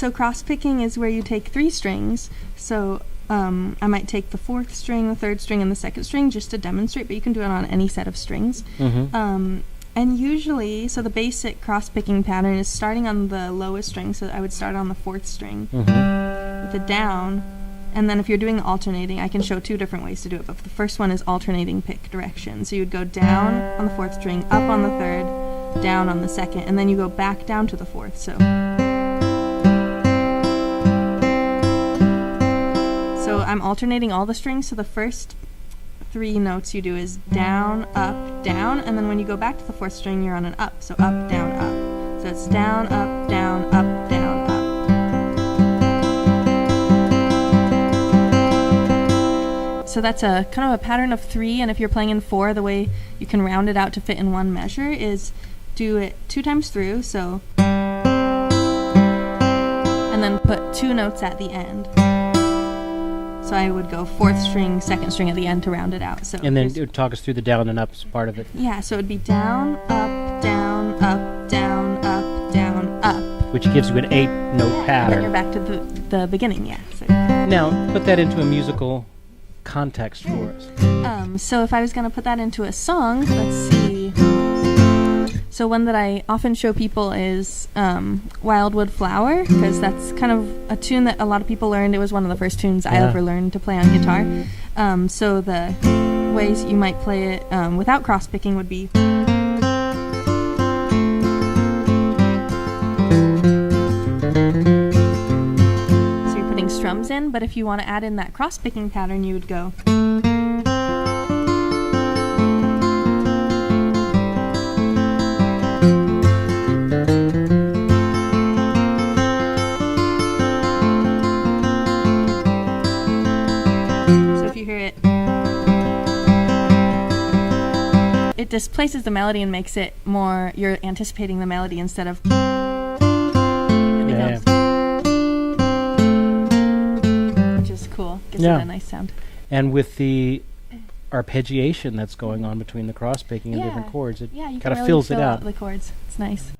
So cross-picking is where you take 3 strings. So I might take the 4th string, the 3rd string, and the 2nd string just to demonstrate, but you can do it on any set of strings. And usually, so the basic cross-picking pattern is starting on the lowest string, so I would start on the 4th string with a down, and then if you're doing alternating, I can show 2 different ways to do it, but the first one is alternating pick direction. So you'd go down on the 4th string, up on the 3rd, down on the 2nd, and then you go back down to the 4th. So I'm alternating all the strings, so the first 3 notes you do is down, up, down, and then when you go back to the 4th string, you're on an up, so up, down, up. So it's down, up, down, up, down, up. So that's a kind of a pattern of 3, and if you're playing in 4, the way you can round it out to fit in one measure is do it 2 times through, so, and then put 2 notes at the end. So I would go 4th string, 2nd string at the end to round it out. So and then it would talk us through the down and up as part of it. Yeah, so it would be down, up, down, up, down, up, down, up. Which gives you an 8-note pattern. And then you're back to the beginning, yeah. So now, put that into a musical context for us. So if I was going to put that into a song, let's see. So one that I often show people is Wildwood Flower, because that's kind of a tune that a lot of people learned. It was one of the first tunes I ever learned to play on guitar. So the ways you might play it without cross-picking would be... So you're putting strums in, but if you want to add in that cross-picking pattern, you would go... It displaces the melody and makes it more, you're anticipating the melody instead of... Which is cool. Gives it a nice sound. And with the arpeggiation that's going on between the cross-picking and different chords, it kind of fills it out. The chords. It's nice.